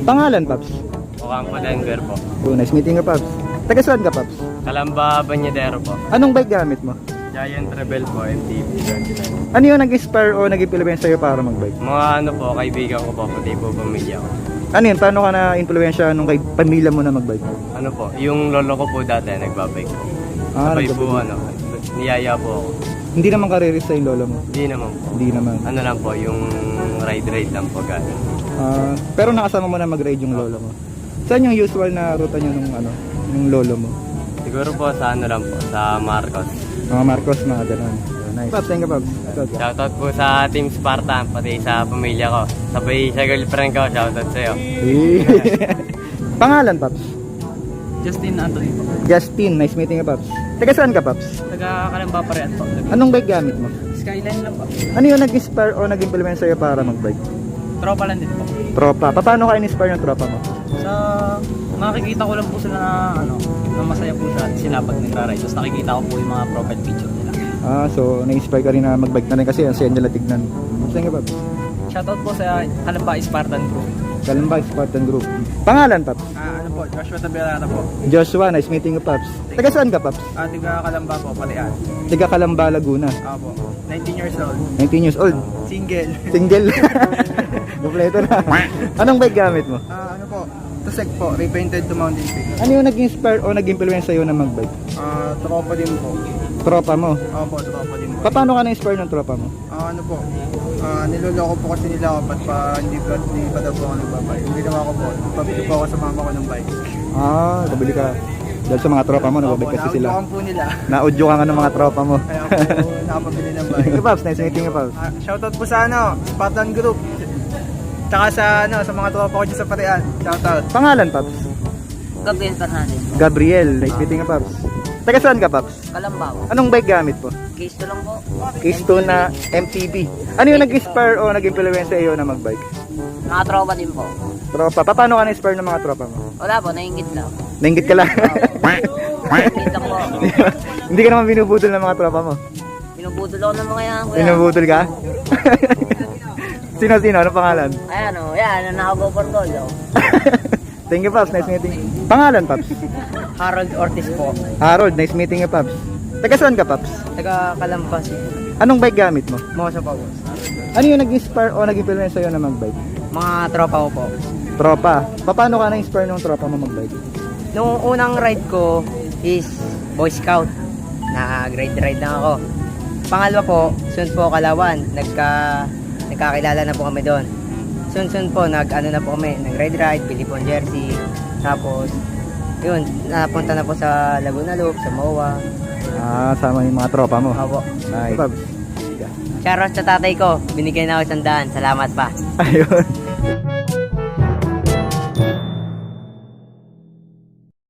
Pangalan, Paps? Ocampo Denver po. Oh, nice meeting you, Paps. Taga saan ka, Paps? Calamba Banyadero po. Anong bike gamit mo? Giant Rebel po, MTB 29. Ano yung nag-inspire o nag-implement sa'yo para mag-bike? Mga ano po, kaibigan ko po, pati po pamilya ko. Ano yun? Paano ka na-influensya nung kay pamilya mo na mag-bike? Ano po, yung lolo ko po dati nagbabike po. Sabay po niyaya po ako. Hindi naman kariris sa yung lolo mo? Hindi naman po. Hindi naman. Ano lang po, yung ride lang po gano'n. Pero nakasama mo na mag-ride yung lolo mo. Saan yung usual na ruta niyo nung ano, yung lolo mo? Siguro po sa ano lang po, sa Marcos. Mga Marcos, mga ganun. So, nice. Paps, thank you, Paps. Shoutout po sa Team Spartan, pati sa pamilya ko. Sabay sa girlfriend ko, shoutout sa'yo. Pangalan, Paps? Justin Anthony po. Justin, nice meeting you, Paps. Taga saan ka, Paps? Taga Calamba Parean po. Anong bike gamit mo? Skyline lang po. Ano yung nag-inspire o nag-implement sa'yo para mag-bike? Tropa lang din po. Tropa. Paano ka in-inspire ng tropa mo? Sa nakikita ko lang po sila na na masaya po sila pag nagra-ride. Tapos nakikita ko po yung mga profile picture nila. So na-inspire ka rin na mag-bike na rin kasi ang saya nila tignan. Thank you, Paps. Shoutout po sa Calamba Spartan Group. Kalamba Spartan Group. Pangalan, Paps? Ano po, Joshua Taberata po. Joshua, nice meeting you, Paps. Taga saan ka, Paps? Taga Calamba po, Parean. Taga Calamba, Laguna. Ako po. 19 years old. 19 years old. Single. Single. Kompleto na. Anong bike gamit mo? Ano po, Tusek po, repainted to Mountain Peak. Ano yung nag-inspire o nag-influence sa'yo na mag-bike? Tropa din po. Tropa mo. Opo, tropa din po. Paano ka na-inspire ng tropa mo? Ano po, niloloko po kasi nila ako ba't pa hindi pa daw po ako nagbabike. Yung ginawa ko po, pabili po ako sa mama ko ng bike. Kabili ka. Dahil sa mga tropa mo, nababike kasi sila. Naudyokan po nila. Na-audio ka nga ng mga tropa mo. Kaya po nakapabili ng bike. Thank you, Paps. Nice meeting you, Paps. Shoutout po sa Spartan Group. Tsaka sa mga tropa ko dyan sa Parean. Shoutout. Pangalan, Paps? Gabriel Fernandez. Gabriel. Nice meeting you, Paps. Taga saan ka, Paps? Kalambao. Anong bike gamit po? Case to lang po. Keystone na MTB. Ano yung nag-inspire o nag-influence sa iyo na mag-bike? Mga tropa din po. Tropa. Paano ka na-inspire ng mga tropa mo? Wala po, nainggit lang. Nainggit ka lang. Nainggit lang po. Hindi ka naman binubudol ng mga tropa mo. Pinubudol ako ng mga yan, kuya. Binubudol ka? Sino? Anong pangalan? Ayan o, yan, nakago for gold o. Thank you, Paps. Nice meeting. Pangalan, Paps? Harold Ortiz po. Harold. Nice meeting you, Paps. Taga saan ka, Paps? Taga Calamba si Anong bike gamit mo? Mosa po. Ano yung nag-inspire o nag-influence sa'yo na mag-bike? Mga tropa ko po. Tropa. Paano ka na-inspire ng tropa mo mag-bike? Nung unang ride ko is Boy Scout. Nag-ride lang ako. Pangalawa po, sunod po Kalawan. Nagkakilala na po kami doon. Sunod po, na po kami, nag-ride, bili po ang jersey. Tapos, yun, napunta na po sa Laguna Loop, sa MOA. Sama yung mga tropa mo. Opo. Nice. Paps. Shoutout sa tatay ko, binigyan na ako 100. Salamat pa. Ayun.